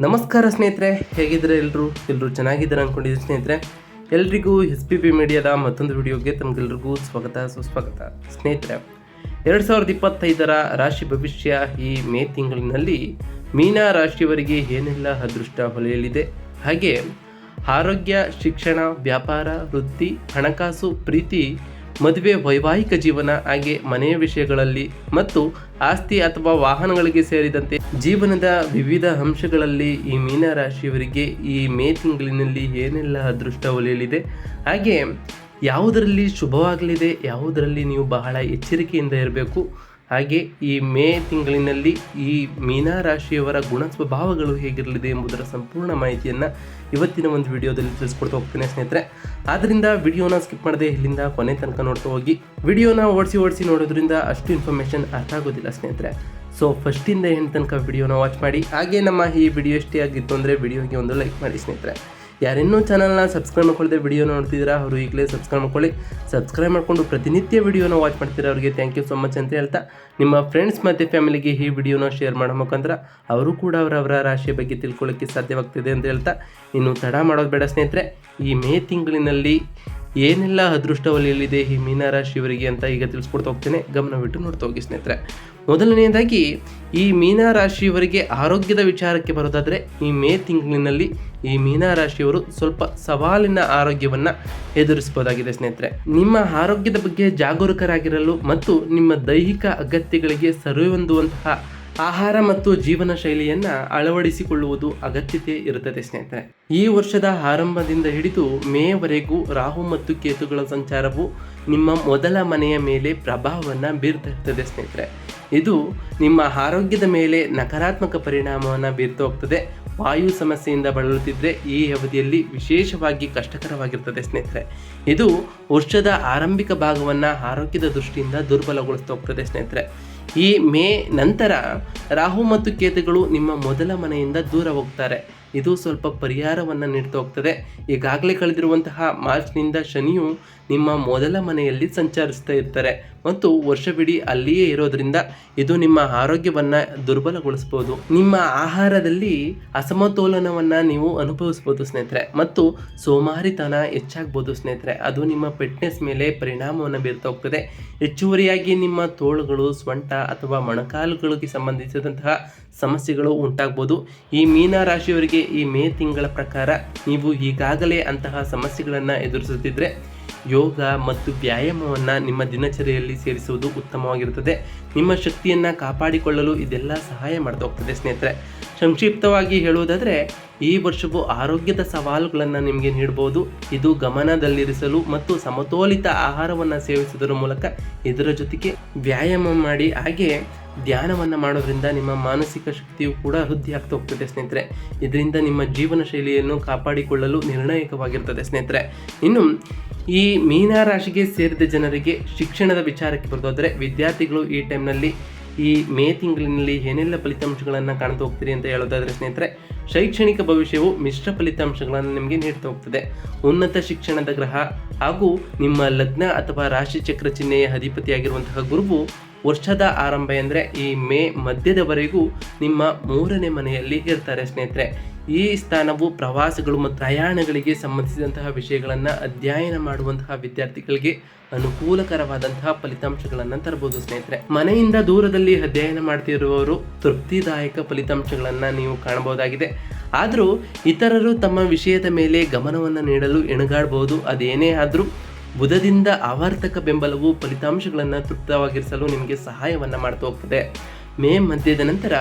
ನಮಸ್ಕಾರ ಸ್ನೇಹಿತರೆ, ಹೇಗಿದ್ರೆ ಎಲ್ಲರೂ ಚೆನ್ನಾಗಿದ್ದಾರೆ ಅಂದ್ಕೊಂಡಿದ್ದೀನಿ ಸ್ನೇಹಿತರೆ. ಎಲ್ರಿಗೂ SPP ಮೀಡಿಯಾದ ಮತ್ತೊಂದು ವಿಡಿಯೋಗೆ ತಮಗೆಲ್ಲರಿಗೂ ಸುಸ್ವಾಗತ ಸ್ನೇಹಿತರೆ. 2025 ರಾಶಿ ಭವಿಷ್ಯ ಈ ಮೇ ತಿಂಗಳಿನಲ್ಲಿ ಮೀನ ರಾಶಿಯವರಿಗೆ ಏನೆಲ್ಲ ಅದೃಷ್ಟ ಹೊಳೆಯಲಿದೆ, ಹಾಗೆ ಆರೋಗ್ಯ, ಶಿಕ್ಷಣ, ವ್ಯಾಪಾರ, ವೃತ್ತಿ, ಹಣಕಾಸು, ಪ್ರೀತಿ, ಮದುವೆ, ವೈವಾಹಿಕ ಜೀವನ, ಹಾಗೆ ಮನೆಯ ವಿಷಯಗಳಲ್ಲಿ ಮತ್ತು ಆಸ್ತಿ ಅಥವಾ ವಾಹನಗಳಿಗೆ ಸೇರಿದಂತೆ ಜೀವನದ ವಿವಿಧ ಅಂಶಗಳಲ್ಲಿ ಈ ಮೀನ ರಾಶಿಯವರಿಗೆ ಈ ಮೇ ತಿಂಗಳಿನಲ್ಲಿ ಏನೆಲ್ಲ ಅದೃಷ್ಟ ಒಲಿಯಲಿದೆ, ಹಾಗೆ ಯಾವುದರಲ್ಲಿ ಶುಭವಾಗಲಿದೆ, ಯಾವುದರಲ್ಲಿ ನೀವು ಬಹಳ ಎಚ್ಚರಿಕೆಯಿಂದ ಇರಬೇಕು, ಹಾಗೆ ಈ ಮೇ ತಿಂಗಳಿನಲ್ಲಿ ಈ ಮೀನ ರಾಶಿಯವರ ಗುಣ ಸ್ವಭಾವಗಳು ಹೇಗಿರಲಿದೆ ಎಂಬುದರ ಸಂಪೂರ್ಣ ಮಾಹಿತಿಯನ್ನು ಇವತ್ತಿನ ಒಂದು ವಿಡಿಯೋದಲ್ಲಿ ತಿಳಿಸ್ಕೊಡ್ತಾ ಹೋಗ್ತೇನೆ ಸ್ನೇಹಿತರೆ. ಆದ್ದರಿಂದ ವಿಡಿಯೋನ ಸ್ಕಿಪ್ ಮಾಡದೆ ಇಲ್ಲಿಂದ ಕೊನೆ ತನಕ ನೋಡ್ತಾ ಹೋಗಿ. ವಿಡಿಯೋನ ಓಡಿಸಿ ನೋಡೋದ್ರಿಂದ ಅಷ್ಟು ಇನ್ಫಾರ್ಮೇಷನ್ ಅರ್ಥ ಆಗೋದಿಲ್ಲ ಸ್ನೇಹಿತರೆ. ಸೊ ಫಸ್ಟಿಂದ ಏನು ತನಕ ವಿಡಿಯೋನ ವಾಚ್ ಮಾಡಿ. ಹಾಗೆ ನಮ್ಮ ಈ ವಿಡಿಯೋ ಇಷ್ಟೇ ಆಗಿತ್ತು ಅಂದರೆ ವಿಡಿಯೋಗೆ ಒಂದು ಲೈಕ್ ಮಾಡಿ ಸ್ನೇಹಿತರೆ. ಯಾರಿನ್ನೂ ಚಾನಲ್ನ ಸಬ್ಸ್ಕ್ರೈಬ್ ಮಾಡ್ಕೊಳ್ಳದೆ ವಿಡಿಯೋ ನೋಡ್ತಿದ್ದೀರಾ ಅವರು ಈಗಲೇ ಸಬ್ಸ್ಕ್ರೈಬ್ ಮಾಡ್ಕೊಳ್ಳಿ. ಸಬ್ಸ್ಕ್ರೈಬ್ ಮಾಡಿಕೊಂಡು ಪ್ರತಿನಿತ್ಯ ವಿಡಿಯೋನ ವಾಚ್ ಮಾಡ್ತೀರಾ ಅವರಿಗೆ ಥ್ಯಾಂಕ್ ಯು ಸೊ ಮಚ್ ಅಂತ ಹೇಳ್ತಾ, ನಿಮ್ಮ ಫ್ರೆಂಡ್ಸ್ ಮತ್ತು ಫ್ಯಾಮಿಲಿಗೆ ಈ ವಿಡಿಯೋನ ಶೇರ್ ಮಾಡೋ ಮುಖಾಂತರ ಅವರು ಕೂಡ ಅವರ ರಾಶಿಯ ಬಗ್ಗೆ ತಿಳ್ಕೊಳ್ಳೋಕ್ಕೆ ಸಾಧ್ಯವಾಗ್ತಿದೆ ಅಂತ ಹೇಳ್ತಾ, ಇನ್ನು ತಡ ಮಾಡೋದು ಬೇಡ ಸ್ನೇಹಿತರೆ. ಈ ಮೇ ತಿಂಗಳಿನಲ್ಲಿ ಏನೆಲ್ಲ ಅದೃಷ್ಟ ಒಲಿಯಲಿದೆ ಈ ಮೀನ ರಾಶಿಯವರಿಗೆ ಅಂತ ಈಗ ತಿಳಿಸ್ಕೊಡ್ತಾ ಹೋಗ್ತೇನೆ, ಗಮನವಿಟ್ಟು ನೋಡ್ತಾ ಹೋಗಿ ಸ್ನೇಹಿತರೆ. ಮೊದಲನೆಯದಾಗಿ ಈ ಮೀನ ರಾಶಿಯವರಿಗೆ ಆರೋಗ್ಯದ ವಿಚಾರಕ್ಕೆ ಬರೋದಾದರೆ, ಈ ಮೇ ತಿಂಗಳಿನಲ್ಲಿ ಈ ಮೀನ ರಾಶಿಯವರು ಸ್ವಲ್ಪ ಸವಾಲಿನ ಆರೋಗ್ಯವನ್ನು ಎದುರಿಸಬಹುದಾಗಿದೆ ಸ್ನೇಹಿತರೆ. ನಿಮ್ಮ ಆರೋಗ್ಯದ ಬಗ್ಗೆ ಜಾಗರೂಕರಾಗಿರಲು ಮತ್ತು ನಿಮ್ಮ ದೈಹಿಕ ಅಗತ್ಯಗಳಿಗೆ ಸರಿಹೊಂದುವಂತಹ ಆಹಾರ ಮತ್ತು ಜೀವನ ಶೈಲಿಯನ್ನು ಅಳವಡಿಸಿಕೊಳ್ಳುವುದು ಅಗತ್ಯತೆ ಇರುತ್ತದೆ ಸ್ನೇಹಿತರೆ. ಈ ವರ್ಷದ ಆರಂಭದಿಂದ ಹಿಡಿದು ಮೇವರೆಗೂ ರಾಹು ಮತ್ತು ಕೇತುಗಳ ಸಂಚಾರವು ನಿಮ್ಮ ಮೊದಲ ಮನೆಯ ಮೇಲೆ ಪ್ರಭಾವವನ್ನು ಬೀರ್ತಾ ಇರ್ತದೆ ಸ್ನೇಹಿತರೆ. ಇದು ನಿಮ್ಮ ಆರೋಗ್ಯದ ಮೇಲೆ ನಕಾರಾತ್ಮಕ ಪರಿಣಾಮವನ್ನು ಬೀರ್ತಾ ಹೋಗ್ತದೆ. ವಾಯು ಸಮಸ್ಯೆಯಿಂದ ಬಳಲುತ್ತಿದ್ದರೆ ಈ ಅವಧಿಯಲ್ಲಿ ವಿಶೇಷವಾಗಿ ಕಷ್ಟಕರವಾಗಿರ್ತದೆ ಸ್ನೇಹಿತರೆ. ಇದು ವರ್ಷದ ಆರಂಭಿಕ ಭಾಗವನ್ನು ಆರೋಗ್ಯದ ದೃಷ್ಟಿಯಿಂದ ದುರ್ಬಲಗೊಳಿಸ್ತಾ ಹೋಗ್ತದೆ ಸ್ನೇಹಿತರೆ. ಈ ಮೇ ನಂತರ ರಾಹು ಮತ್ತು ಕೇತುಗಳು ನಿಮ್ಮ ಮೊದಲ ಮನೆಯಿಂದ ದೂರ ಹೋಗ್ತಾರೆ. ಇದು ಸ್ವಲ್ಪ ಪರಿಹಾರವನ್ನು ನೀಡ್ತಾ ಹೋಗ್ತದೆ. ಈಗಾಗಲೇ ಕಳೆದಿರುವಂತಹ ಮಾರ್ಚ್ನಿಂದ ಶನಿಯು ನಿಮ್ಮ ಮೊದಲ ಮನೆಯಲ್ಲಿ ಸಂಚರಿಸ್ತಾ ಇರ್ತಾರೆ ಮತ್ತು ವರ್ಷವಿಡೀ ಅಲ್ಲಿಯೇ ಇರೋದ್ರಿಂದ ಇದು ನಿಮ್ಮ ಆರೋಗ್ಯವನ್ನು ದುರ್ಬಲಗೊಳಿಸ್ಬೋದು. ನಿಮ್ಮ ಆಹಾರದಲ್ಲಿ ಅಸಮತೋಲನವನ್ನು ನೀವು ಅನುಭವಿಸ್ಬೋದು ಸ್ನೇಹಿತರೆ, ಮತ್ತು ಸೋಮಾರಿತನ ಹೆಚ್ಚಾಗ್ಬೋದು ಸ್ನೇಹಿತರೆ. ಅದು ನಿಮ್ಮ ಫಿಟ್ನೆಸ್ ಮೇಲೆ ಪರಿಣಾಮವನ್ನು ಬೀರ್ತಾ ಹೋಗ್ತದೆ. ಹೆಚ್ಚುವರಿಯಾಗಿ ನಿಮ್ಮ ತೋಳುಗಳು, ಸೊಂಟ ಅಥವಾ ಮೊಣಕಾಲುಗಳಿಗೆ ಸಂಬಂಧಿಸಿದಂತಹ ಸಮಸ್ಯೆಗಳು ಉಂಟಾಗ್ಬೋದು. ಈ ಮೀನ ರಾಶಿಯವರಿಗೆ ಈ ಮೇ ತಿಂಗಳ ಪ್ರಕಾರ ನೀವು ಈಗಾಗಲೇ ಅಂತಹ ಸಮಸ್ಯೆಗಳನ್ನು ಎದುರಿಸುತ್ತಿದ್ದರೆ ಯೋಗ ಮತ್ತು ವ್ಯಾಯಾಮವನ್ನು ನಿಮ್ಮ ದಿನಚರಿಯಲ್ಲಿ ಸೇರಿಸುವುದು ಉತ್ತಮವಾಗಿರುತ್ತದೆ. ನಿಮ್ಮ ಶಕ್ತಿಯನ್ನು ಕಾಪಾಡಿಕೊಳ್ಳಲು ಇದೆಲ್ಲ ಸಹಾಯ ಮಾಡ್ತಾ ಹೋಗ್ತದೆ ಸ್ನೇಹಿತರೆ. ಸಂಕ್ಷಿಪ್ತವಾಗಿ ಹೇಳುವುದಾದರೆ, ಈ ವರ್ಷವು ಆರೋಗ್ಯದ ಸವಾಲುಗಳನ್ನು ನಿಮಗೆ ನೀಡಬಹುದು. ಇದು ಗಮನದಲ್ಲಿರಿಸಲು ಮತ್ತು ಸಮತೋಲಿತ ಆಹಾರವನ್ನು ಸೇವಿಸುವುದರ ಮೂಲಕ ಇದರ ಜೊತೆಗೆ ವ್ಯಾಯಾಮ ಮಾಡಿ ಹಾಗೆ ಧ್ಯಾನವನ್ನು ಮಾಡೋದ್ರಿಂದ ನಿಮ್ಮ ಮಾನಸಿಕ ಶಕ್ತಿಯು ಕೂಡ ವೃದ್ಧಿ ಆಗ್ತಾ ಹೋಗ್ತದೆ ಸ್ನೇಹಿತರೆ. ಇದರಿಂದ ನಿಮ್ಮ ಜೀವನ ಶೈಲಿಯನ್ನು ಕಾಪಾಡಿಕೊಳ್ಳಲು ನಿರ್ಣಾಯಕವಾಗಿರ್ತದೆ ಸ್ನೇಹಿತರೆ. ಇನ್ನು ಈ ಮೀನ ರಾಶಿಗೆ ಸೇರಿದ ಜನರಿಗೆ ಶಿಕ್ಷಣದ ವಿಚಾರಕ್ಕೆ ಬರೋದಾದರೆ, ವಿದ್ಯಾರ್ಥಿಗಳು ಈ ಟೈಮ್ನಲ್ಲಿ ಈ ಮೇ ತಿಂಗಳಿನಲ್ಲಿ ಏನೆಲ್ಲ ಫಲಿತಾಂಶಗಳನ್ನು ಕಾಣ್ತಾ ಹೋಗ್ತೀರಿ ಅಂತ ಹೇಳೋದಾದರೆ ಸ್ನೇಹಿತರೆ, ಶೈಕ್ಷಣಿಕ ಭವಿಷ್ಯವು ಮಿಶ್ರ ಫಲಿತಾಂಶಗಳನ್ನು ನಿಮಗೆ ನೀಡ್ತಾ ಹೋಗ್ತದೆ. ಉನ್ನತ ಶಿಕ್ಷಣದ ಗ್ರಹ ಹಾಗೂ ನಿಮ್ಮ ಲಗ್ನ ಅಥವಾ ರಾಶಿ ಚಕ್ರ ಚಿಹ್ನೆಯ ಅಧಿಪತಿಯಾಗಿರುವಂತಹ ಗುರುವು ವರ್ಷದ ಆರಂಭ ಅಂದರೆ ಈ ಮೇ ಮಧ್ಯದವರೆಗೂ ನಿಮ್ಮ 3ನೇ ಮನೆಯಲ್ಲಿ ಇರ್ತಾರೆ ಸ್ನೇಹಿತರೆ. ಈ ಸ್ಥಾನವು ಪ್ರವಾಸಗಳು ಮತ್ತು ಪ್ರಯಾಣಗಳಿಗೆ ಸಂಬಂಧಿಸಿದಂತಹ ವಿಷಯಗಳನ್ನು ಅಧ್ಯಯನ ಮಾಡುವಂತಹ ವಿದ್ಯಾರ್ಥಿಗಳಿಗೆ ಅನುಕೂಲಕರವಾದಂತಹ ಫಲಿತಾಂಶಗಳನ್ನು ತರಬಹುದು ಸ್ನೇಹಿತರೆ. ಮನೆಯಿಂದ ದೂರದಲ್ಲಿ ಅಧ್ಯಯನ ಮಾಡ್ತಿರುವವರು ತೃಪ್ತಿದಾಯಕ ಫಲಿತಾಂಶಗಳನ್ನು ನೀವು ಕಾಣಬಹುದಾಗಿದೆ. ಆದರೂ ಇತರರು ತಮ್ಮ ವಿಷಯದ ಮೇಲೆ ಗಮನವನ್ನು ನೀಡಲು ಎಣಗಾಡಬಹುದು. ಅದೇನೇ ಆದರೂ ಬುಧದಿಂದ ಆವರ್ತಕ ಬೆಂಬಲವು ಫಲಿತಾಂಶಗಳನ್ನು ತೃಪ್ತವಾಗಿರಿಸಲು ನಿಮಗೆ ಸಹಾಯವನ್ನು ಮಾಡ್ತಾ ಹೋಗ್ತದೆ. ಮೇ ಮಧ್ಯದ ನಂತರ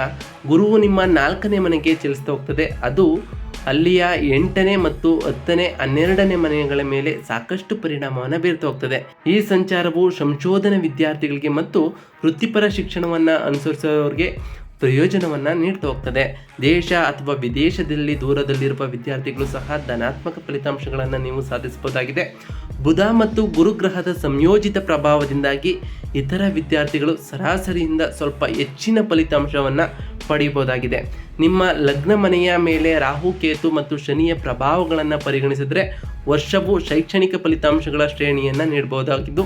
ಗುರುವು ನಿಮ್ಮ 4ನೇ ಮನೆಗೆ ಚಲಿಸ್ತಾ ಹೋಗ್ತದೆ. ಅದು ಅಲ್ಲಿಯ 8ನೇ ಮತ್ತು 10ನೇ 12ನೇ ಮನೆಗಳ ಮೇಲೆ ಸಾಕಷ್ಟು ಪರಿಣಾಮವನ್ನು ಬೀರ್ತಾ ಹೋಗ್ತದೆ. ಈ ಸಂಚಾರವು ಸಂಶೋಧನಾ ವಿದ್ಯಾರ್ಥಿಗಳಿಗೆ ಮತ್ತು ವೃತ್ತಿಪರ ಶಿಕ್ಷಣವನ್ನು ಅನುಸರಿಸುವವರಿಗೆ ಪ್ರಯೋಜನವನ್ನು ನೀಡ್ತಾ ಹೋಗ್ತದೆ. ದೇಶ ಅಥವಾ ವಿದೇಶದಲ್ಲಿ ದೂರದಲ್ಲಿರುವ ವಿದ್ಯಾರ್ಥಿಗಳು ಸಹ ಧನಾತ್ಮಕ ಫಲಿತಾಂಶಗಳನ್ನು ನೀವು ಸಾಧಿಸಬಹುದಾಗಿದೆ. ಬುಧ ಮತ್ತು ಗುರುಗ್ರಹದ ಸಂಯೋಜಿತ ಪ್ರಭಾವದಿಂದಾಗಿ ಇತರ ವಿದ್ಯಾರ್ಥಿಗಳು ಸರಾಸರಿಯಿಂದ ಸ್ವಲ್ಪ ಹೆಚ್ಚಿನ ಫಲಿತಾಂಶವನ್ನು ಪಡೆಯಬಹುದಾಗಿದೆ. ನಿಮ್ಮ ಲಗ್ನ ಮನೆಯ ಮೇಲೆ ರಾಹು, ಕೇತು ಮತ್ತು ಶನಿಯ ಪ್ರಭಾವಗಳನ್ನು ಪರಿಗಣಿಸಿದರೆ ವರ್ಷವು ಶೈಕ್ಷಣಿಕ ಫಲಿತಾಂಶಗಳ ಶ್ರೇಣಿಯನ್ನು ನೀಡಬಹುದಾಗಿದ್ದು,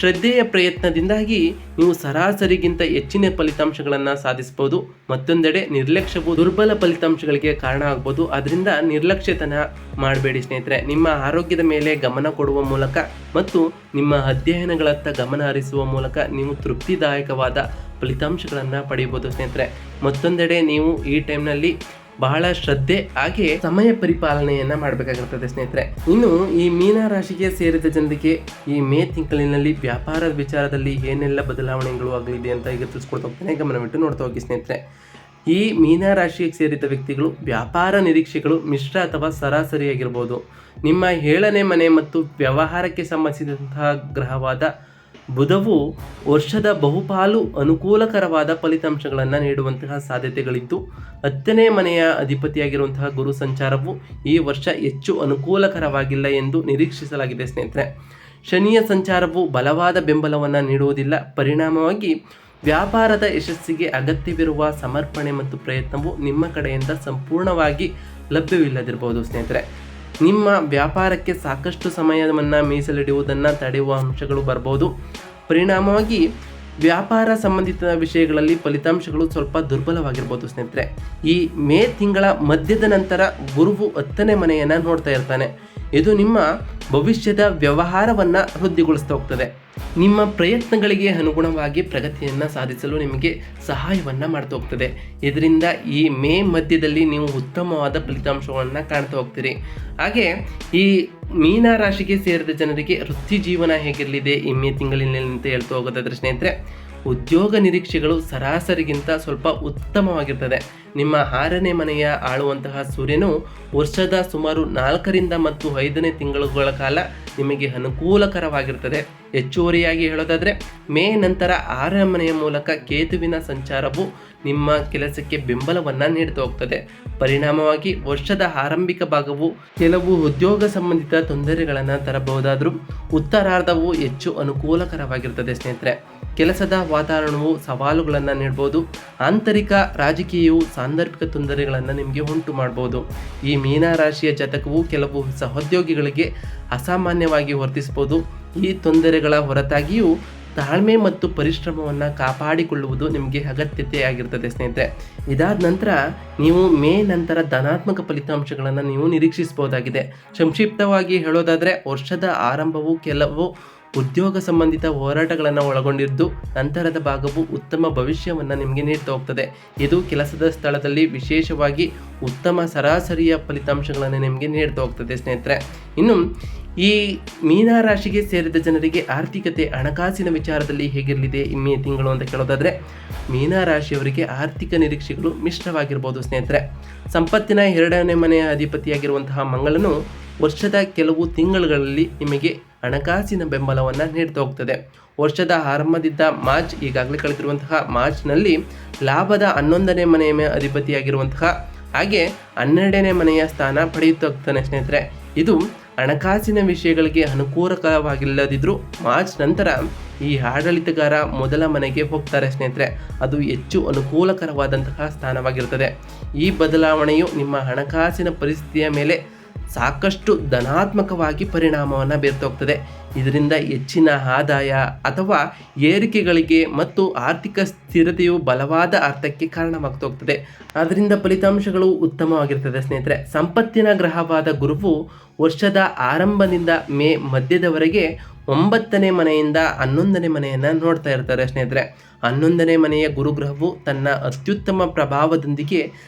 ಶ್ರದ್ಧೆಯ ಪ್ರಯತ್ನದಿಂದಾಗಿ ನೀವು ಸರಾಸರಿಗಿಂತ ಹೆಚ್ಚಿನ ಫಲಿತಾಂಶಗಳನ್ನು ಸಾಧಿಸಬಹುದು. ಮತ್ತೊಂದೆಡೆ ನಿರ್ಲಕ್ಷ್ಯವು ದುರ್ಬಲ ಫಲಿತಾಂಶಗಳಿಗೆ ಕಾರಣ ಆಗ್ಬೋದು. ಅದರಿಂದ ನಿರ್ಲಕ್ಷ್ಯತನ ಮಾಡಬೇಡಿ ಸ್ನೇಹಿತರೆ. ನಿಮ್ಮ ಆರೋಗ್ಯದ ಮೇಲೆ ಗಮನ ಕೊಡುವ ಮೂಲಕ ಮತ್ತು ನಿಮ್ಮ ಅಧ್ಯಯನಗಳತ್ತ ಗಮನ ಹರಿಸುವ ಮೂಲಕ ನೀವು ತೃಪ್ತಿದಾಯಕವಾದ ಫಲಿತಾಂಶಗಳನ್ನು ಪಡೆಯಬಹುದು ಸ್ನೇಹಿತರೆ. ಮತ್ತೊಂದೆಡೆ ನೀವು ಈ ಟೈಮ್ನಲ್ಲಿ ಬಹಳ ಶ್ರದ್ಧೆ ಹಾಗೆ ಸಮಯ ಪರಿಪಾಲನೆಯನ್ನ ಮಾಡಬೇಕಾಗಿರ್ತದೆ ಸ್ನೇಹಿತರೆ. ಇನ್ನು ಈ ಮೀನ ರಾಶಿಗೆ ಸೇರಿದ ಜನರಿಗೆ ಈ ಮೇ ತಿಂಗಳಿನಲ್ಲಿ ವ್ಯಾಪಾರದ ವಿಚಾರದಲ್ಲಿ ಏನೆಲ್ಲ ಬದಲಾವಣೆಗಳು ಆಗಲಿದೆ ಅಂತ ಈಗ ತಿಳಿಸ್ಕೊಡ್ತಾ ಹೋಗ್ತೇನೆ. ಗಮನವಿಟ್ಟು ನೋಡ್ತಾ ಹೋಗಿ ಸ್ನೇಹಿತರೆ. ಈ ಮೀನ ರಾಶಿಗೆ ಸೇರಿದ ವ್ಯಕ್ತಿಗಳು ವ್ಯಾಪಾರ ನಿರೀಕ್ಷೆಗಳು ಮಿಶ್ರ ಅಥವಾ ಸರಾಸರಿಯಾಗಿರ್ಬೋದು. ನಿಮ್ಮ 7ನೇ ಮನೆ ಮತ್ತು ವ್ಯವಹಾರಕ್ಕೆ ಸಂಬಂಧಿಸಿದಂತಹ ಗ್ರಹವಾದ ಬುಧವು ವರ್ಷದ ಬಹುಪಾಲು ಅನುಕೂಲಕರವಾದ ಫಲಿತಾಂಶಗಳನ್ನು ನೀಡುವಂತಹ ಸಾಧ್ಯತೆಗಳಿದ್ದು, 10ನೇ ಮನೆಯ ಅಧಿಪತಿಯಾಗಿರುವಂತಹ ಗುರು ಸಂಚಾರವು ಈ ವರ್ಷ ಹೆಚ್ಚು ಅನುಕೂಲಕರವಾಗಿಲ್ಲ ಎಂದು ನಿರೀಕ್ಷಿಸಲಾಗಿದೆ ಸ್ನೇಹಿತರೆ. ಶನಿಯ ಸಂಚಾರವು ಬಲವಾದ ಬೆಂಬಲವನ್ನು ನೀಡುವುದಿಲ್ಲ. ಪರಿಣಾಮವಾಗಿ ವ್ಯಾಪಾರದ ಯಶಸ್ಸಿಗೆ ಅಗತ್ಯವಿರುವ ಸಮರ್ಪಣೆ ಮತ್ತು ಪ್ರಯತ್ನವು ನಿಮ್ಮ ಕಡೆಯಿಂದ ಸಂಪೂರ್ಣವಾಗಿ ಲಭ್ಯವಿಲ್ಲದಿರಬಹುದು ಸ್ನೇಹಿತರೆ. ನಿಮ್ಮ ವ್ಯಾಪಾರಕ್ಕೆ ಸಾಕಷ್ಟು ಸಮಯವನ್ನು ಮೀಸಲಿಡುವುದನ್ನು ತಡೆಯುವ ಅಂಶಗಳು ಬರಬಹುದು. ಪರಿಣಾಮವಾಗಿ ವ್ಯಾಪಾರ ಸಂಬಂಧಿತ ವಿಷಯಗಳಲ್ಲಿ ಫಲಿತಾಂಶಗಳು ಸ್ವಲ್ಪ ದುರ್ಬಲವಾಗಿರ್ಬೋದು ಸ್ನೇಹಿತರೆ. ಈ ಮೇ ತಿಂಗಳ ಮಧ್ಯದ ನಂತರ ಗುರುವು 10ನೇ ಮನೆಯನ್ನು ನೋಡ್ತಾ ಇರ್ತಾನೆ. ಇದು ನಿಮ್ಮ ಭವಿಷ್ಯದ ವ್ಯವಹಾರವನ್ನು ವೃದ್ಧಿಗೊಳಿಸ್ತಾ ಹೋಗ್ತದೆ. ನಿಮ್ಮ ಪ್ರಯತ್ನಗಳಿಗೆ ಅನುಗುಣವಾಗಿ ಪ್ರಗತಿಯನ್ನು ಸಾಧಿಸಲು ನಿಮಗೆ ಸಹಾಯವನ್ನು ಮಾಡ್ತಾ ಹೋಗ್ತದೆ. ಇದರಿಂದ ಈ ಮೇ ಮಧ್ಯದಲ್ಲಿ ನೀವು ಉತ್ತಮವಾದ ಫಲಿತಾಂಶವನ್ನು ಕಾಣ್ತಾ ಹೋಗ್ತೀರಿ. ಹಾಗೆ ಈ ಮೀನ ರಾಶಿಗೆ ಸೇರಿದ ಜನರಿಗೆ ವೃತ್ತಿ ಜೀವನ ಹೇಗಿರಲಿದೆ ಈ ಮೇ ತಿಂಗಳಿನಲ್ಲಿ ಅಂತ ಹೇಳ್ತಾ ಹೋಗೋದಾದ್ರೆ ಸ್ನೇಹಿತರೆ, ಉದ್ಯೋಗ ನಿರೀಕ್ಷೆಗಳು ಸರಾಸರಿಗಿಂತ ಸ್ವಲ್ಪ ಉತ್ತಮವಾಗಿರ್ತದೆ. ನಿಮ್ಮ 6ನೇ ಮನೆಯ ಆಳುವಂತಹ ಸೂರ್ಯನು ವರ್ಷದ ಸುಮಾರು 4ರಿಂದ ಮತ್ತು 5ನೇ ತಿಂಗಳುಗಳ ಕಾಲ ನಿಮಗೆ ಅನುಕೂಲಕರವಾಗಿರ್ತದೆ. ಹೆಚ್ಚುವರಿಯಾಗಿ ಹೇಳೋದಾದರೆ ಮೇ ನಂತರ 6ನೇ ಮನೆಯ ಮೂಲಕ ಕೇತುವಿನ ಸಂಚಾರವು ನಿಮ್ಮ ಕೆಲಸಕ್ಕೆ ಬೆಂಬಲವನ್ನು ನೀಡ್ತಾ ಹೋಗ್ತದೆ. ಪರಿಣಾಮವಾಗಿ ವರ್ಷದ ಆರಂಭಿಕ ಭಾಗವು ಕೆಲವು ಉದ್ಯೋಗ ಸಂಬಂಧಿತ ತೊಂದರೆಗಳನ್ನು ತರಬಹುದಾದರೂ ಉತ್ತರಾರ್ಧವು ಹೆಚ್ಚು ಅನುಕೂಲಕರವಾಗಿರ್ತದೆ ಸ್ನೇಹಿತರೆ. ಕೆಲಸದ ವಾತಾವರಣವು ಸವಾಲುಗಳನ್ನು ನೀಡಬಹುದು. ಆಂತರಿಕ ರಾಜಕೀಯವು ಸಾಂದರ್ಭಿಕ ತೊಂದರೆಗಳನ್ನು ನಿಮಗೆ ಉಂಟು ಮಾಡಬಹುದು. ಈ ಮೀನ ರಾಶಿಯ ಜಾತಕವು ಕೆಲವು ಸಹೋದ್ಯೋಗಿಗಳಿಗೆ ಅಸಾಮಾನ್ಯವಾಗಿ ವರ್ತಿಸಬಹುದು. ಈ ತೊಂದರೆಗಳ ಹೊರತಾಗಿಯೂ ತಾಳ್ಮೆ ಮತ್ತು ಪರಿಶ್ರಮವನ್ನು ಕಾಪಾಡಿಕೊಳ್ಳುವುದು ನಿಮಗೆ ಅಗತ್ಯತೆ ಆಗಿರ್ತದೆ ಸ್ನೇಹಿತರೆ. ಇದಾದ ನಂತರ ನೀವು ಮೇ ನಂತರ ಧನಾತ್ಮಕ ಫಲಿತಾಂಶಗಳನ್ನು ನೀವು ನಿರೀಕ್ಷಿಸಬಹುದಾಗಿದೆ. ಸಂಕ್ಷಿಪ್ತವಾಗಿ ಹೇಳೋದಾದರೆ ವರ್ಷದ ಆರಂಭವು ಕೆಲವು ಉದ್ಯೋಗ ಸಂಬಂಧಿತ ಹೋರಾಟಗಳನ್ನು ಒಳಗೊಂಡಿದ್ದು, ನಂತರದ ಭಾಗವು ಉತ್ತಮ ಭವಿಷ್ಯವನ್ನು ನಿಮಗೆ ನೀಡ್ತಾ ಹೋಗ್ತದೆ. ಇದು ಕೆಲಸದ ಸ್ಥಳದಲ್ಲಿ ವಿಶೇಷವಾಗಿ ಉತ್ತಮ ಸರಾಸರಿಯ ಫಲಿತಾಂಶಗಳನ್ನು ನಿಮಗೆ ನೀಡ್ತಾ ಹೋಗ್ತದೆ ಸ್ನೇಹಿತರೆ. ಇನ್ನು ಈ ಮೀನ ರಾಶಿಗೆ ಸೇರಿದ ಜನರಿಗೆ ಆರ್ಥಿಕತೆ ಹಣಕಾಸಿನ ವಿಚಾರದಲ್ಲಿ ಹೇಗಿರಲಿದೆ ಈ ಮೇ ತಿಂಗಳು ಅಂತ ಕೇಳೋದಾದರೆ, ಮೀನ ರಾಶಿಯವರಿಗೆ ಆರ್ಥಿಕ ನಿರೀಕ್ಷೆಗಳು ಮಿಶ್ರವಾಗಿರ್ಬೋದು ಸ್ನೇಹಿತರೆ. ಸಂಪತ್ತಿನ 2ನೇ ಮನೆಯ ಅಧಿಪತಿಯಾಗಿರುವಂತಹ ಮಂಗಳನು ವರ್ಷದ ಕೆಲವು ತಿಂಗಳುಗಳಲ್ಲಿ ನಿಮಗೆ ಹಣಕಾಸಿನ ಬೆಂಬಲವನ್ನು ನೀಡ್ತಾ ಹೋಗ್ತದೆ. ವರ್ಷದ ಆರಂಭದಿಂದ ಮಾರ್ಚ್, ಈಗಾಗಲೇ ಕಳೆದಿರುವಂತಹ ಮಾರ್ಚ್ನಲ್ಲಿ ಲಾಭದ 11ನೇ ಮನೆಯ ಅಧಿಪತಿಯಾಗಿರುವಂತಹ ಹಾಗೆ 12ನೇ ಮನೆಯ ಸ್ಥಾನ ಪಡೆಯುತ್ತಾ ಹೋಗ್ತಾನೆ ಸ್ನೇಹಿತರೆ. ಇದು ಹಣಕಾಸಿನ ವಿಷಯಗಳಿಗೆ ಅನುಕೂಲಕರವಾಗಿಲ್ಲದಿದ್ದರೂ ಮಾರ್ಚ್ ನಂತರ ಈ ಆಡಳಿತಗಾರ ಮೊದಲ ಮನೆಗೆ ಹೋಗ್ತಾರೆ ಸ್ನೇಹಿತರೆ. ಅದು ಹೆಚ್ಚು ಅನುಕೂಲಕರವಾದಂತಹ ಸ್ಥಾನವಾಗಿರ್ತದೆ. ಈ ಬದಲಾವಣೆಯು ನಿಮ್ಮ ಹಣಕಾಸಿನ ಪರಿಸ್ಥಿತಿಯ ಮೇಲೆ ಸಾಕಷ್ಟು ಧನಾತ್ಮಕವಾಗಿ ಪರಿಣಾಮವನ್ನು ಬೀರ್ತಾ ಹೋಗ್ತದೆ. ಇದರಿಂದ ಹೆಚ್ಚಿನ ಆದಾಯ ಅಥವಾ ಏರಿಕೆಗಳಿಗೆ ಮತ್ತು ಆರ್ಥಿಕ ಸ್ಥಿರತೆಯು ಬಲವಾದ ಅರ್ಥಕ್ಕೆ ಕಾರಣವಾಗ್ತಾ ಹೋಗ್ತದೆ. ಅದರಿಂದ ಫಲಿತಾಂಶಗಳು ಉತ್ತಮವಾಗಿರ್ತದೆ ಸ್ನೇಹಿತರೆ. ಸಂಪತ್ತಿನ ಗ್ರಹವಾದ ಗುರುವು ವರ್ಷದ ಆರಂಭದಿಂದ ಮೇ ಮಧ್ಯದವರೆಗೆ 9ನೇ ಮನೆಯಿಂದ 11ನೇ ಮನೆಯನ್ನು ನೋಡ್ತಾ ಇರ್ತಾರೆ ಸ್ನೇಹಿತರೆ. 11ನೇ ಮನೆಯ ಗುರುಗ್ರಹವು ತನ್ನ ಅತ್ಯುತ್ತಮ ಪ್ರಭಾವದೊಂದಿಗೆ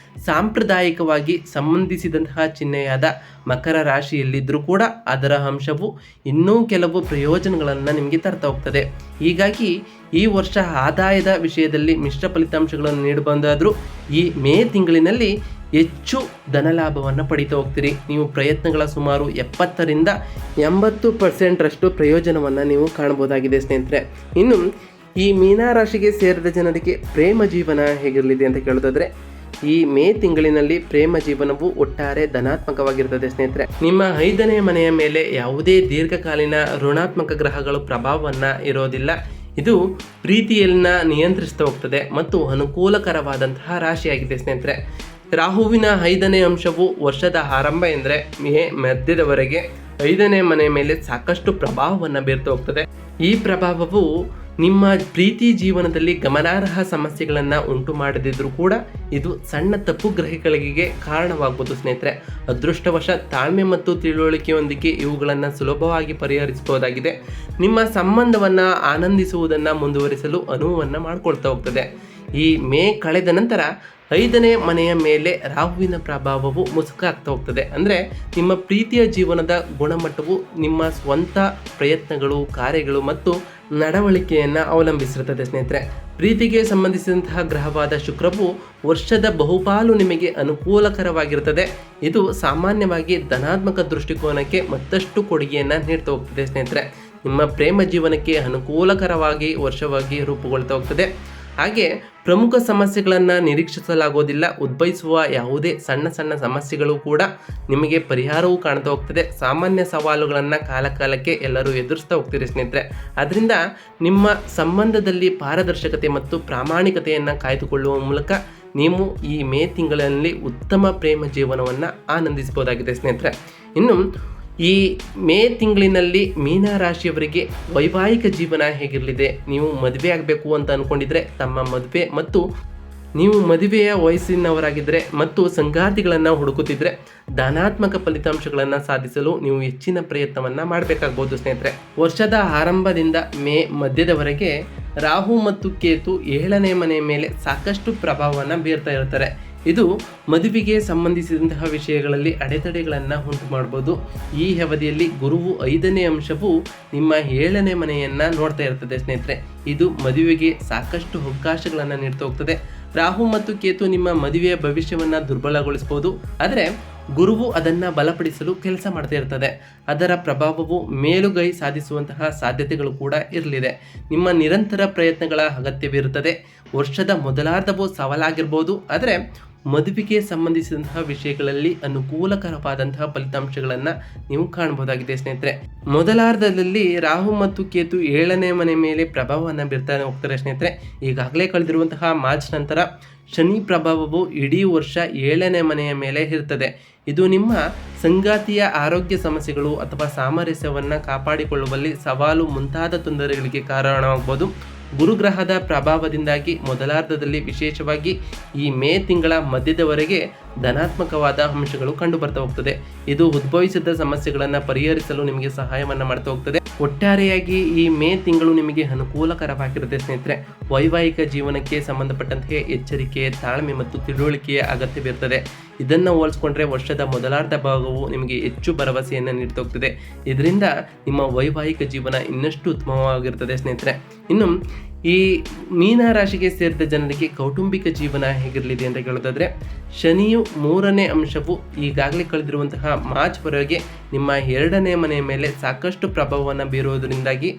ಸಾಂಪ್ರದಾಯಿಕವಾಗಿ ಸಂಬಂಧಿಸಿದಂತಹ ಚಿಹ್ನೆಯಾದ ಮಕರ ರಾಶಿಯಲ್ಲಿದ್ದರೂ ಕೂಡ ಅದರ ಅಂಶವು ಇನ್ನೂ ಕೆಲವು ಪ್ರಯೋಜನಗಳನ್ನು ನಿಮಗೆ ತರ್ತಾ ಹೋಗ್ತದೆ. ಹೀಗಾಗಿ ಈ ವರ್ಷ ಆದಾಯದ ವಿಷಯದಲ್ಲಿ ಮಿಶ್ರ ಫಲಿತಾಂಶಗಳನ್ನು ನೀಡಬಹುದಾದರೂ ಈ ಮೇ ತಿಂಗಳಿನಲ್ಲಿ ಹೆಚ್ಚು ಧನಲಾಭವನ್ನು ಪಡಿತಾ ಹೋಗ್ತೀರಿ. ನೀವು ಪ್ರಯತ್ನಗಳ ಸುಮಾರು 70ರಿಂದ 80% ಪ್ರಯೋಜನವನ್ನು ನೀವು ಕಾಣಬಹುದಾಗಿದೆ ಸ್ನೇಹಿತರೆ. ಇನ್ನು ಈ ಮೀನ ರಾಶಿಗೆ ಸೇರಿದ ಜನರಿಗೆ ಪ್ರೇಮ ಜೀವನ ಹೇಗಿರಲಿದೆ ಅಂತ ಕೇಳೋದಾದ್ರೆ, ಈ ಮೇ ತಿಂಗಳಿನಲ್ಲಿ ಪ್ರೇಮ ಜೀವನವು ಒಟ್ಟಾರೆ ಧನಾತ್ಮಕವಾಗಿರ್ತದೆ ಸ್ನೇಹಿತರೆ. ನಿಮ್ಮ 5ನೇ ಮನೆಯ ಮೇಲೆ ಯಾವುದೇ ದೀರ್ಘಕಾಲೀನ ಋಣಾತ್ಮಕ ಗ್ರಹಗಳು ಪ್ರಭಾವವನ್ನು ಇರೋದಿಲ್ಲ. ಇದು ಪ್ರೀತಿಯನ್ನ ನಿಯಂತ್ರಿಸ್ತಾ ಹೋಗ್ತದೆ ಮತ್ತು ಅನುಕೂಲಕರವಾದಂತಹ ರಾಶಿಯಾಗಿದೆ ಸ್ನೇಹಿತರೆ. ರಾಹುವಿನ 5ನೇ ಅಂಶವು ವರ್ಷದ ಆರಂಭ ಎಂದರೆ ಮೇ ಮಧ್ಯದವರೆಗೆ 5ನೇ ಮನೆಯ ಮೇಲೆ ಸಾಕಷ್ಟು ಪ್ರಭಾವವನ್ನು ಬೀರ್ತಾ ಹೋಗ್ತದೆ. ಈ ಪ್ರಭಾವವು ನಿಮ್ಮ ಪ್ರೀತಿ ಜೀವನದಲ್ಲಿ ಗಮನಾರ್ಹ ಸಮಸ್ಯೆಗಳನ್ನು ಉಂಟು ಮಾಡದಿದ್ರೂ ಕೂಡ ಇದು ಸಣ್ಣ ತಪ್ಪು ಗ್ರಹಿಕೆಗಳಿಗೆ ಕಾರಣವಾಗಬಹುದು ಸ್ನೇಹಿತರೆ. ಅದೃಷ್ಟವಶ ತಾಳ್ಮೆ ಮತ್ತು ತಿಳುವಳಿಕೆಯೊಂದಿಗೆ ಇವುಗಳನ್ನು ಸುಲಭವಾಗಿ ಪರಿಹರಿಸಬಹುದಾಗಿದೆ. ನಿಮ್ಮ ಸಂಬಂಧವನ್ನು ಆನಂದಿಸುವುದನ್ನು ಮುಂದುವರಿಸಲು ಅನುವನ್ನು ಮಾಡಿಕೊಳ್ತಾ ಹೋಗ್ತದೆ. ಈ ಮೇ ಕಳೆದ ನಂತರ 5ನೇ ಮನೆಯ ಮೇಲೆ ರಾಹುವಿನ ಪ್ರಭಾವವು ಮುಸುಕಾಗ್ತಾ ಹೋಗ್ತದೆ. ಅಂದರೆ ನಿಮ್ಮ ಪ್ರೀತಿಯ ಜೀವನದ ಗುಣಮಟ್ಟವು ನಿಮ್ಮ ಸ್ವಂತ ಪ್ರಯತ್ನಗಳು, ಕಾರ್ಯಗಳು ಮತ್ತು ನಡವಳಿಕೆಯನ್ನು ಅವಲಂಬಿಸಿರುತ್ತದೆ ಸ್ನೇಹಿತರೆ. ಪ್ರೀತಿಗೆ ಸಂಬಂಧಿಸಿದಂತಹ ಗ್ರಹವಾದ ಶುಕ್ರವು ವರ್ಷದ ಬಹುಪಾಲು ನಿಮಗೆ ಅನುಕೂಲಕರವಾಗಿರುತ್ತದೆ. ಇದು ಸಾಮಾನ್ಯವಾಗಿ ಧನಾತ್ಮಕ ದೃಷ್ಟಿಕೋನಕ್ಕೆ ಮತ್ತಷ್ಟು ಕೊಡುಗೆಯನ್ನು ನೀಡ್ತಾ ಹೋಗ್ತದೆ ಸ್ನೇಹಿತರೆ. ನಿಮ್ಮ ಪ್ರೇಮ ಜೀವನಕ್ಕೆ ಅನುಕೂಲಕರವಾಗಿ ವರ್ಷವಾಗಿ ರೂಪುಗೊಳ್ತಾ ಹೋಗ್ತದೆ. ಹಾಗೆ ಪ್ರಮುಖ ಸಮಸ್ಯೆಗಳನ್ನು ನಿರೀಕ್ಷಿಸಲಾಗೋದಿಲ್ಲ. ಉದ್ಭವಿಸುವ ಯಾವುದೇ ಸಣ್ಣ ಸಣ್ಣ ಸಮಸ್ಯೆಗಳು ಕೂಡ ನಿಮಗೆ ಪರಿಹಾರವೂ ಕಾಣ್ತಾ ಹೋಗ್ತದೆ. ಸಾಮಾನ್ಯ ಸವಾಲುಗಳನ್ನು ಕಾಲಕಾಲಕ್ಕೆ ಎಲ್ಲರೂ ಎದುರಿಸ್ತಾ ಹೋಗ್ತೀರಿ ಸ್ನೇಹಿತರೆ. ಅದರಿಂದ ನಿಮ್ಮ ಸಂಬಂಧದಲ್ಲಿ ಪಾರದರ್ಶಕತೆ ಮತ್ತು ಪ್ರಾಮಾಣಿಕತೆಯನ್ನು ಕಾಯ್ದುಕೊಳ್ಳುವ ಮೂಲಕ ನೀವು ಈ ಮೇ ತಿಂಗಳಲ್ಲಿ ಉತ್ತಮ ಪ್ರೇಮ ಜೀವನವನ್ನು ಆನಂದಿಸಬಹುದಾಗಿದೆ ಸ್ನೇಹಿತರೆ. ಇನ್ನು ಈ ಮೇ ತಿಂಗಳಿನಲ್ಲಿ ಮೀನ ರಾಶಿಯವರಿಗೆ ವೈವಾಹಿಕ ಜೀವನ ಹೇಗಿರಲಿದೆ? ನೀವು ಮದುವೆ ಆಗಬೇಕು ಅಂತ ಅಂದ್ಕೊಂಡಿದ್ರೆ ತಮ್ಮ ಮದುವೆ ಮತ್ತು ನೀವು ಮದುವೆಯ ವಯಸ್ಸಿನವರಾಗಿದ್ದರೆ ಮತ್ತು ಸಂಗಾತಿಗಳನ್ನು ಹುಡುಕುತ್ತಿದ್ದರೆ ಧನಾತ್ಮಕ ಫಲಿತಾಂಶಗಳನ್ನು ಸಾಧಿಸಲು ನೀವು ಹೆಚ್ಚಿನ ಪ್ರಯತ್ನವನ್ನು ಮಾಡಬೇಕಾಗ್ಬೋದು ಸ್ನೇಹಿತರೆ. ವರ್ಷದ ಆರಂಭದಿಂದ ಮೇ ಮಧ್ಯದವರೆಗೆ ರಾಹು ಮತ್ತು ಕೇತು 7ನೇ ಮನೆಯ ಮೇಲೆ ಸಾಕಷ್ಟು ಪ್ರಭಾವವನ್ನು ಬೀರ್ತಾ ಇರ್ತಾರೆ. ಇದು ಮದುವೆಗೆ ಸಂಬಂಧಿಸಿದಂತಹ ವಿಷಯಗಳಲ್ಲಿ ಅಡೆತಡೆಗಳನ್ನು ಉಂಟು ಮಾಡ್ಬೋದು. ಈ ಅವಧಿಯಲ್ಲಿ ಗುರುವು 5ನೇ ಅಂಶವು ನಿಮ್ಮ 7ನೇ ಮನೆಯನ್ನು ನೋಡ್ತಾ ಇರ್ತದೆ ಸ್ನೇಹಿತರೆ. ಇದು ಮದುವೆಗೆ ಸಾಕಷ್ಟು ಅವಕಾಶಗಳನ್ನು ನೀಡ್ತಾ ಹೋಗ್ತದೆ. ರಾಹು ಮತ್ತು ಕೇತು ನಿಮ್ಮ ಮದುವೆಯ ಭವಿಷ್ಯವನ್ನು ದುರ್ಬಲಗೊಳಿಸಬಹುದು, ಆದರೆ ಗುರುವು ಅದನ್ನು ಬಲಪಡಿಸಲು ಕೆಲಸ ಮಾಡ್ತಾ ಇರ್ತದೆ. ಅದರ ಪ್ರಭಾವವು ಮೇಲುಗೈ ಸಾಧಿಸುವಂತಹ ಸಾಧ್ಯತೆಗಳು ಕೂಡ ಇರಲಿದೆ. ನಿಮ್ಮ ನಿರಂತರ ಪ್ರಯತ್ನಗಳ ಅಗತ್ಯವಿರುತ್ತದೆ. ವರ್ಷದ ಮೊದಲಾರ್ಧವು ಸವಾಲಾಗಿರ್ಬೋದು, ಆದರೆ ಮದುವೆಗೆ ಸಂಬಂಧಿಸಿದಂತಹ ವಿಷಯಗಳಲ್ಲಿ ಅನುಕೂಲಕರವಾದಂತಹ ಫಲಿತಾಂಶಗಳನ್ನು ನೀವು ಕಾಣಬಹುದಾಗಿದೆ ಸ್ನೇಹಿತರೆ. ಮೊದಲಾರ್ಧದಲ್ಲಿ ರಾಹು ಮತ್ತು ಕೇತು 7ನೇ ಮನೆ ಮೇಲೆ ಪ್ರಭಾವವನ್ನು ಬೀರ್ತಾ ಹೋಗ್ತಾರೆ ಸ್ನೇಹಿತರೆ. ಈಗಾಗಲೇ ಕಳೆದಿರುವಂತಹ ಮಾರ್ಚ್ ನಂತರ ಶನಿ ಪ್ರಭಾವವು ಇಡೀ ವರ್ಷ 7ನೇ ಮನೆಯ ಮೇಲೆ ಇರ್ತದೆ. ಇದು ನಿಮ್ಮ ಸಂಗಾತಿಯ ಆರೋಗ್ಯ ಸಮಸ್ಯೆಗಳು ಅಥವಾ ಸಾಮರಸ್ಯವನ್ನು ಕಾಪಾಡಿಕೊಳ್ಳುವಲ್ಲಿ ಸವಾಲು ಮುಂತಾದ ತೊಂದರೆಗಳಿಗೆ ಕಾರಣವಾಗಬಹುದು. ಗುರುಗ್ರಹದ ಪ್ರಭಾವದಿಂದಾಗಿ ಮೊದಲಾರ್ಧದಲ್ಲಿ ವಿಶೇಷವಾಗಿ ಈ ಮೇ ತಿಂಗಳ ಮಧ್ಯದವರೆಗೆ ಧನಾತ್ಮಕವಾದ ಅಂಶಗಳು ಕಂಡು ಬರ್ತಾ ಹೋಗ್ತದೆ. ಇದು ಉದ್ಭವಿಸಿದ ಸಮಸ್ಯೆಗಳನ್ನು ಪರಿಹರಿಸಲು ನಿಮಗೆ ಸಹಾಯವನ್ನು ಮಾಡ್ತಾ ಹೋಗ್ತದೆ. ಒಟ್ಟಾರೆಯಾಗಿ ಈ ಮೇ ತಿಂಗಳು ನಿಮಗೆ ಅನುಕೂಲಕರವಾಗಿರುತ್ತೆ ಸ್ನೇಹಿತರೆ. ವೈವಾಹಿಕ ಜೀವನಕ್ಕೆ ಸಂಬಂಧಪಟ್ಟಂತೆ ಎಚ್ಚರಿಕೆ, ತಾಳ್ಮೆ ಮತ್ತು ತಿಳುವಳಿಕೆಯ ಅಗತ್ಯವಿರುತ್ತದೆ. ಇದನ್ನು ಹೋಲಿಸ್ಕೊಂಡ್ರೆ ವರ್ಷದ ಮೊದಲಾರ್ಧ ಭಾಗವು ನಿಮಗೆ ಹೆಚ್ಚು ಭರವಸೆಯನ್ನು ನೀಡ್ತಾ ಹೋಗ್ತದೆ. ಇದರಿಂದ ನಿಮ್ಮ ವೈವಾಹಿಕ ಜೀವನ ಇನ್ನಷ್ಟು ಉತ್ತಮವಾಗಿರ್ತದೆ ಸ್ನೇಹಿತರೆ. ಇನ್ನು ಈ ಮೀನ ರಾಶಿಗೆ ಸೇರಿದ ಜನರಿಗೆ ಕೌಟುಂಬಿಕ ಜೀವನ ಹೇಗಿರಲಿದೆ ಅಂತ ಕೇಳೋದಾದರೆ, ಶನಿಯು 3ನೇ ಅಂಶವು ಈಗಾಗಲೇ ಕಳೆದಿರುವಂತಹ ಮಾರ್ಚ್ವರೆಗೆ ನಿಮ್ಮ 2ನೇ ಮನೆಯ ಮೇಲೆ ಸಾಕಷ್ಟು ಪ್ರಭಾವವನ್ನು ಬೀರುವುದರಿಂದಾಗಿ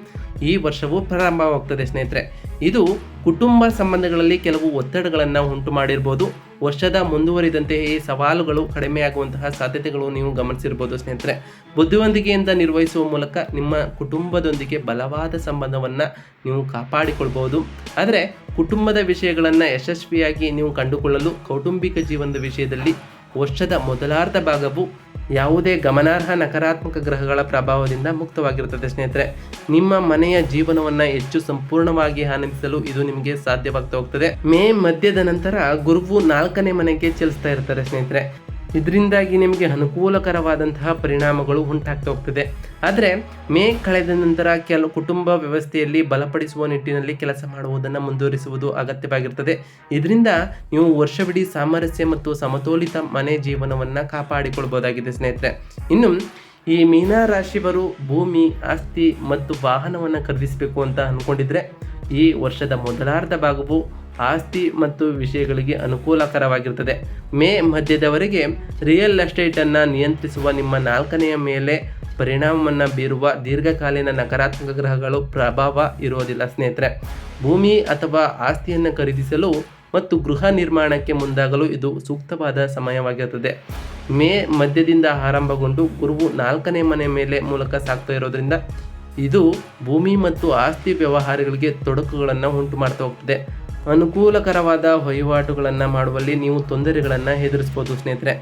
ಈ ವರ್ಷವು ಪ್ರಾರಂಭವಾಗ್ತದೆ ಸ್ನೇಹಿತರೆ. ಇದು ಕುಟುಂಬ ಸಂಬಂಧಗಳಲ್ಲಿ ಕೆಲವು ಒತ್ತಡಗಳನ್ನು ಉಂಟು ಮಾಡಿರ್ಬೋದು. ವರ್ಷದ ಮುಂದುವರಿದಂತೆ ಈ ಸವಾಲುಗಳು ಕಡಿಮೆಯಾಗುವಂತಹ ಸಾಧ್ಯತೆಗಳು ನೀವು ಗಮನಿಸಿರ್ಬೋದು ಸ್ನೇಹಿತರೆ. ಬುದ್ಧಿವಂತಿಕೆಯಿಂದ ನಿರ್ವಹಿಸುವ ಮೂಲಕ ನಿಮ್ಮ ಕುಟುಂಬದೊಂದಿಗೆ ಬಲವಾದ ಸಂಬಂಧವನ್ನು ನೀವು ಕಾಪಾಡಿಕೊಳ್ಬೋದು. ಆದರೆ ಕುಟುಂಬದ ವಿಷಯಗಳನ್ನು ಯಶಸ್ವಿಯಾಗಿ ನೀವು ಕಂಡುಕೊಳ್ಳಲು ಕೌಟುಂಬಿಕ ಜೀವನದ ವಿಷಯದಲ್ಲಿ ವರ್ಷದ ಮೊದಲಾರ್ಧ ಭಾಗವು ಯಾವುದೇ ಗಮನಾರ್ಹ ನಕಾರಾತ್ಮಕ ಗ್ರಹಗಳ ಪ್ರಭಾವದಿಂದ ಮುಕ್ತವಾಗಿರುತ್ತದೆ ಸ್ನೇಹಿತರೆ. ನಿಮ್ಮ ಮನೆಯ ಜೀವನವನ್ನು ಹೆಚ್ಚು ಸಂಪೂರ್ಣವಾಗಿ ಆನಂದಿಸಲು ಇದು ನಿಮಗೆ ಸಾಧ್ಯವಾಗ್ತಾ ಹೋಗ್ತದೆ. ಮೇ ಮಧ್ಯದ ನಂತರ ಗುರುವು 4ನೇ ಮನೆಗೆ ಚಲಿಸ್ತಾ ಇರ್ತಾರೆ ಸ್ನೇಹಿತರೆ. ಇದರಿಂದಾಗಿ ನಿಮಗೆ ಅನುಕೂಲಕರವಾದಂತಹ ಪರಿಣಾಮಗಳು ಉಂಟಾಗ್ತಾ ಹೋಗ್ತದೆ. ಆದರೆ ಮೇ ಕಳೆದ ನಂತರ ಕೆಲವು ಕುಟುಂಬ ವ್ಯವಸ್ಥೆಯಲ್ಲಿ ಬಲಪಡಿಸುವ ನಿಟ್ಟಿನಲ್ಲಿ ಕೆಲಸ ಮಾಡುವುದನ್ನು ಮುಂದುವರಿಸುವುದು ಅಗತ್ಯವಾಗಿರ್ತದೆ. ಇದರಿಂದ ನೀವು ವರ್ಷವಿಡೀ ಸಾಮರಸ್ಯ ಮತ್ತು ಸಮತೋಲಿತ ಮನೆ ಜೀವನವನ್ನು ಕಾಪಾಡಿಕೊಳ್ಬಹುದಾಗಿದೆ ಸ್ನೇಹಿತರೆ. ಇನ್ನು ಈ ಮೀನ ರಾಶಿಯವರು ಭೂಮಿ, ಆಸ್ತಿ ಮತ್ತು ವಾಹನವನ್ನು ಖರೀದಿಸಬೇಕು ಅಂತ ಅಂದ್ಕೊಂಡಿದ್ರೆ ಈ ವರ್ಷದ ಮೊದಲಾರ್ಧ ಭಾಗವು ಆಸ್ತಿ ಮತ್ತು ವಿಷಯಗಳಿಗೆ ಅನುಕೂಲಕರವಾಗಿರ್ತದೆ. ಮೇ ಮಧ್ಯದವರೆಗೆ ರಿಯಲ್ ಎಸ್ಟೇಟನ್ನು ನಿಯಂತ್ರಿಸುವ ನಿಮ್ಮ 4ನೇ ಮೇಲೆ ಪರಿಣಾಮವನ್ನು ಬೀರುವ ದೀರ್ಘಕಾಲೀನ ನಕಾರಾತ್ಮಕ ಗ್ರಹಗಳು ಪ್ರಭಾವ ಇರುವುದಿಲ್ಲ ಸ್ನೇಹಿತರೆ. ಭೂಮಿ ಅಥವಾ ಆಸ್ತಿಯನ್ನು ಖರೀದಿಸಲು ಮತ್ತು ಗೃಹ ನಿರ್ಮಾಣಕ್ಕೆ ಮುಂದಾಗಲು ಇದು ಸೂಕ್ತವಾದ ಸಮಯವಾಗಿರುತ್ತದೆ. ಮೇ ಮಧ್ಯದಿಂದ ಆರಂಭಗೊಂಡು ಗುರುವು 4ನೇ ಮನೆ ಮೇಲೆ ಮೂಲಕ ಸಾಗ್ತಾ ಇರೋದ್ರಿಂದ ಇದು ಭೂಮಿ ಮತ್ತು ಆಸ್ತಿ ವ್ಯವಹಾರಗಳಿಗೆ ತೊಡಕುಗಳನ್ನು ಉಂಟು ಮಾಡ್ತಾ ಹೋಗ್ತದೆ. ಅನುಕೂಲಕರವಾದ ವಹಿವಾಟುಗಳನ್ನು ಮಾಡುವಲ್ಲಿ ನೀವು ತೊಂದರೆಗಳನ್ನು ಎದುರಿಸ್ಬೋದು ಸ್ನೇಹಿತರೆ.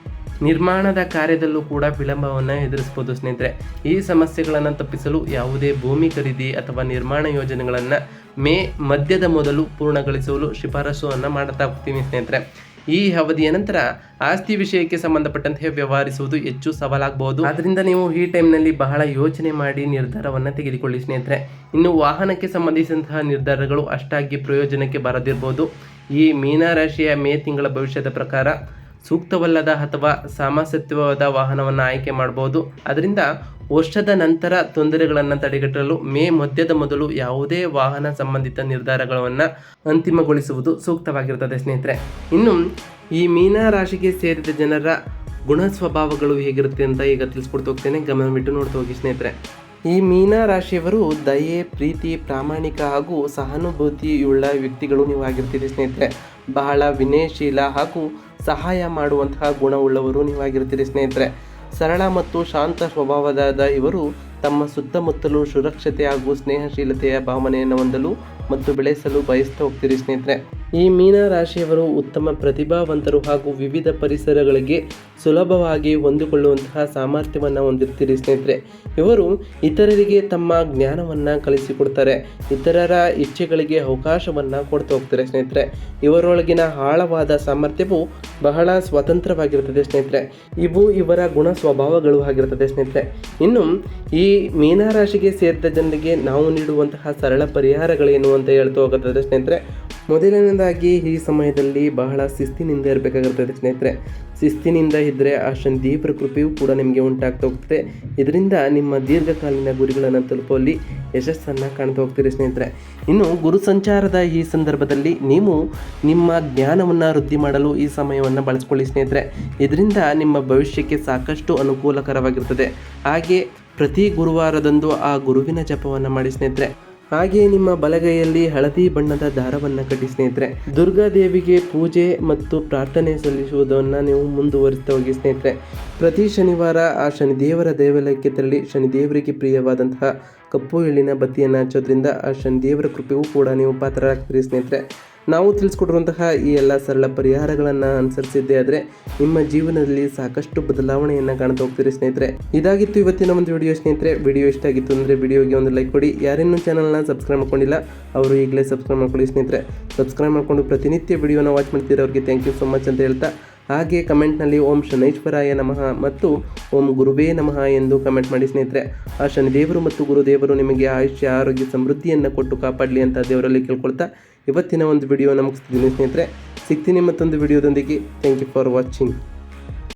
ನಿರ್ಮಾಣದ ಕಾರ್ಯದಲ್ಲೂ ಕೂಡ ವಿಳಂಬವನ್ನು ಎದುರಿಸ್ಬೋದು ಸ್ನೇಹಿತರೆ. ಈ ಸಮಸ್ಯೆಗಳನ್ನು ತಪ್ಪಿಸಲು ಯಾವುದೇ ಭೂಮಿ ಖರೀದಿ ಅಥವಾ ನಿರ್ಮಾಣ ಯೋಜನೆಗಳನ್ನು ಮೇ ಮಧ್ಯದ ಮೊದಲು ಪೂರ್ಣಗೊಳಿಸಲು ಶಿಫಾರಸನ್ನು ಮಾಡ್ತಾ ಹೋಗ್ತೀವಿ ಸ್ನೇಹಿತರೆ. ಈ ಅವಧಿಯ ನಂತರ ಆಸ್ತಿ ವಿಷಯಕ್ಕೆ ಸಂಬಂಧಪಟ್ಟಂತೆ ವ್ಯವಹರಿಸುವುದು ಹೆಚ್ಚು ಸವಾಲಾಗಬಹುದು. ಆದ್ದರಿಂದ ನೀವು ಈ ಟೈಮ್ನಲ್ಲಿ ಬಹಳ ಯೋಚನೆ ಮಾಡಿ ನಿರ್ಧಾರವನ್ನು ತೆಗೆದುಕೊಳ್ಳಿ ಸ್ನೇಹಿತರೆ. ಇನ್ನು ವಾಹನಕ್ಕೆ ಸಂಬಂಧಿಸಿದಂತಹ ನಿರ್ಧಾರಗಳು ಅಷ್ಟಾಗಿ ಪ್ರಯೋಜನಕ್ಕೆ ಬರದಿರಬಹುದು. ಈ ಮೀನರಾಶಿಯ ಮೇ ತಿಂಗಳ ಭವಿಷ್ಯದ ಪ್ರಕಾರ ಸೂಕ್ತವಲ್ಲದ ಅಥವಾ ಸಾಮರ್ಥ್ಯವಾದ ವಾಹನವನ್ನು ಆಯ್ಕೆ ಮಾಡಬಹುದು. ಅದರಿಂದ ವರ್ಷದ ನಂತರ ತೊಂದರೆಗಳನ್ನು ತಡೆಗಟ್ಟಲು ಮೇ ಮಧ್ಯದ ಮೊದಲು ಯಾವುದೇ ವಾಹನ ಸಂಬಂಧಿತ ನಿರ್ಧಾರಗಳನ್ನು ಅಂತಿಮಗೊಳಿಸುವುದು ಸೂಕ್ತವಾಗಿರುತ್ತದೆ ಸ್ನೇಹಿತರೆ. ಇನ್ನು ಈ ಮೀನ ರಾಶಿಗೆ ಸೇರಿದ ಜನರ ಗುಣ ಸ್ವಭಾವಗಳು ಹೇಗಿರುತ್ತೆ ಅಂತ ಈಗ ತಿಳಿಸ್ಕೊಡ್ತಾ ಹೋಗ್ತೇನೆ, ಗಮನವಿಟ್ಟು ನೋಡ್ತಾ ಹೋಗಿ ಸ್ನೇಹಿತರೆ. ಈ ಮೀನ ರಾಶಿಯವರು ದಯೆ, ಪ್ರೀತಿ, ಪ್ರಾಮಾಣಿಕ ಹಾಗೂ ಸಹಾನುಭೂತಿಯುಳ್ಳ ವ್ಯಕ್ತಿಗಳು ನೀವು ಆಗಿರ್ತೀರಿ ಸ್ನೇಹಿತರೆ. ಬಹಳ ವಿನಯಶೀಲ ಹಾಗೂ ಸಹಾಯ ಮಾಡುವಂತಹ ಗುಣವುಳ್ಳವರು ನೀವಾಗಿರ್ತೀರಿ ಸ್ನೇಹಿತರೆ. ಸರಳ ಮತ್ತು ಶಾಂತ ಸ್ವಭಾವದ ಇವರು ತಮ್ಮ ಸುತ್ತಮುತ್ತಲೂ ಸುರಕ್ಷತೆ ಹಾಗೂ ಸ್ನೇಹಶೀಲತೆಯ ಭಾವನೆಯನ್ನು ಹೊಂದಲು ಮತ್ತು ಬೆಳೆಸಲು ಬಯಸ್ತಾ ಹೋಗ್ತೀರಿ ಸ್ನೇಹಿತರೆ. ಈ ಮೀನ ರಾಶಿಯವರು ಉತ್ತಮ ಪ್ರತಿಭಾವಂತರು ಹಾಗೂ ವಿವಿಧ ಪರಿಸರಗಳಿಗೆ ಸುಲಭವಾಗಿ ಹೊಂದಿಕೊಳ್ಳುವಂತಹ ಸಾಮರ್ಥ್ಯವನ್ನು ಹೊಂದಿರ್ತೀರಿ ಸ್ನೇಹಿತರೆ. ಇವರು ಇತರರಿಗೆ ತಮ್ಮ ಜ್ಞಾನವನ್ನು ಕಲಿಸಿಕೊಡ್ತಾರೆ, ಇತರರ ಇಚ್ಛೆಗಳಿಗೆ ಅವಕಾಶವನ್ನು ಕೊಡ್ತಾ ಹೋಗ್ತಾರೆ ಸ್ನೇಹಿತರೆ. ಇವರೊಳಗಿನ ಆಳವಾದ ಸಾಮರ್ಥ್ಯವು ಬಹಳ ಸ್ವತಂತ್ರವಾಗಿರುತ್ತದೆ ಸ್ನೇಹಿತರೆ. ಇವು ಇವರ ಗುಣ ಸ್ವಭಾವಗಳು ಆಗಿರುತ್ತದೆ ಸ್ನೇಹಿತರೆ. ಇನ್ನು ಈ ಮೀನರಾಶಿಗೆ ಸೇರಿದ ಜನರಿಗೆ ನಾವು ನೀಡುವಂತಹ ಸರಳ ಪರಿಹಾರಗಳೇನು ಅಂತ ಹೇಳ್ತಾ ಹೋಗುತ್ತದೆ ಸ್ನೇಹಿತರೆ. ಮೊದಲನೇದಾಗಿ ಈ ಸಮಯದಲ್ಲಿ ಬಹಳ ಶಿಸ್ತಿನಿಂದ ಇರಬೇಕಾಗಿರ್ತದೆ ಸ್ನೇಹಿತರೆ. ಶಿಸ್ತಿನಿಂದ ಇದ್ದರೆ ಆ ದೇವರ ಕೃಪೆಯೂ ಕೂಡ ನಿಮಗೆ ಉಂಟಾಗ್ತಾ ಹೋಗ್ತದೆ. ಇದರಿಂದ ನಿಮ್ಮ ದೀರ್ಘಕಾಲೀನ ಗುರಿಗಳನ್ನು ತಲುಪುವಲ್ಲಿ ಯಶಸ್ಸನ್ನು ಕಾಣ್ತಾ ಹೋಗ್ತೀರಿ ಸ್ನೇಹಿತರೆ. ಇನ್ನು ಗುರು ಸಂಚಾರದ ಈ ಸಂದರ್ಭದಲ್ಲಿ ನೀವು ನಿಮ್ಮ ಜ್ಞಾನವನ್ನು ವೃದ್ಧಿ ಮಾಡಲು ಈ ಸಮಯವನ್ನು ಬಳಸ್ಕೊಳ್ಳಿ ಸ್ನೇಹಿತರೆ. ಇದರಿಂದ ನಿಮ್ಮ ಭವಿಷ್ಯಕ್ಕೆ ಸಾಕಷ್ಟು ಅನುಕೂಲಕರವಾಗಿರ್ತದೆ. ಹಾಗೆ ಪ್ರತಿ ಗುರುವಾರದಂದು ಆ ಗುರುವಿನ ಜಪವನ್ನು ಮಾಡಿ ಸ್ನೇಹಿತರೆ. ಹಾಗೆಯೇ ನಿಮ್ಮ ಬಲಗೈಯಲ್ಲಿ ಹಳದಿ ಬಣ್ಣದ ದಾರವನ್ನು ಕಟ್ಟಿ ಸ್ನೇಹಿತರೆ. ದುರ್ಗಾದೇವಿಗೆ ಪೂಜೆ ಮತ್ತು ಪ್ರಾರ್ಥನೆ ಸಲ್ಲಿಸುವುದನ್ನು ನೀವು ಮುಂದುವರಿಸ್ತಾ ಹೋಗಿ ಸ್ನೇಹಿತರೆ. ಪ್ರತಿ ಶನಿವಾರ ಆ ಶನಿದೇವರ ದೇವಾಲಯಕ್ಕೆ ತೆರಳಿ ಶನಿದೇವರಿಗೆ ಪ್ರಿಯವಾದಂತಹ ಕಪ್ಪು ಎಳ್ಳಿನ ಬತ್ತಿಯನ್ನು ಹಚ್ಚೋದ್ರಿಂದ ಆ ಶನಿದೇವರ ಕೃಪೆಗೂ ಕೂಡ ನೀವು ಪಾತ್ರರಾಗ್ತೀರಿ ಸ್ನೇಹಿತರೆ. ನಾವು ತಿಳಿಸ್ಕೊಟ್ಟಿರುವಂತಹ ಈ ಎಲ್ಲ ಸರಳ ಪರಿಹಾರಗಳನ್ನು ಅನುಸರಿಸಿದ್ದೇ ಆದರೆ ನಿಮ್ಮ ಜೀವನದಲ್ಲಿ ಸಾಕಷ್ಟು ಬದಲಾವಣೆಯನ್ನು ಕಾಣ್ತಾ ಹೋಗ್ತೀರಿ ಸ್ನೇಹಿತರೆ. ಇದಾಗಿತ್ತು ಇವತ್ತಿನ ಒಂದು ವಿಡಿಯೋ ಸ್ನೇಹಿತರೆ. ವಿಡಿಯೋ ಇಷ್ಟ ಆಗಿತ್ತು ಅಂದರೆ ವಿಡಿಯೋಗೆ ಒಂದು ಲೈಕ್ ಕೊಡಿ. ಯಾರೇನೂ ಚಾನಲ್ನ ಸಬ್ಸ್ಕ್ರೈಬ್ ಮಾಡ್ಕೊಂಡಿಲ್ಲ ಅವರು ಈಗಲೇ ಸಬ್ಸ್ಕ್ರೈಬ್ ಮಾಡ್ಕೊಳ್ಳಿ ಸ್ನೇಹಿತರೆ. ಸಬ್ಸ್ಕ್ರೈಬ್ ಮಾಡಿಕೊಂಡು ಪ್ರತಿನಿತ್ಯ ವಿಡಿಯೋನ ವಾಚ್ ಮಾಡ್ತೀರಾ ಅವ್ರಿಗೆ ಥ್ಯಾಂಕ್ ಯು ಸೊ ಮಚ್ ಅಂತ ಹೇಳ್ತಾ, ಹಾಗೆ ಕಮೆಂಟ್ನಲ್ಲಿ ಓಂ ಶನೈಶ್ವರಾಯ ನಮಃ ಮತ್ತು ಓಂ ಗುರುವೇ ನಮಃ ಎಂದು ಕಮೆಂಟ್ ಮಾಡಿ ಸ್ನೇಹಿತರೆ. ಆ ಶನಿದೇವರು ಮತ್ತು ಗುರುದೇವರು ನಿಮಗೆ ಆಯುಷ್ಯ, ಆರೋಗ್ಯ, ಸಮೃದ್ಧಿಯನ್ನು ಕೊಟ್ಟು ಕಾಪಾಡಲಿ ಅಂತ ದೇವರಲ್ಲಿ ಕೇಳ್ಕೊಳ್ತಾ ಇವತ್ತಿನ ಒಂದು ವಿಡಿಯೋನ ಮುಗಿಸ್ತಿದ್ದೀನಿ ಸ್ನೇಹಿತರೆ. ಸಿಗ್ತೀನಿ ಮತ್ತೊಂದು ವಿಡಿಯೋದೊಂದಿಗೆ. Thank you for watching.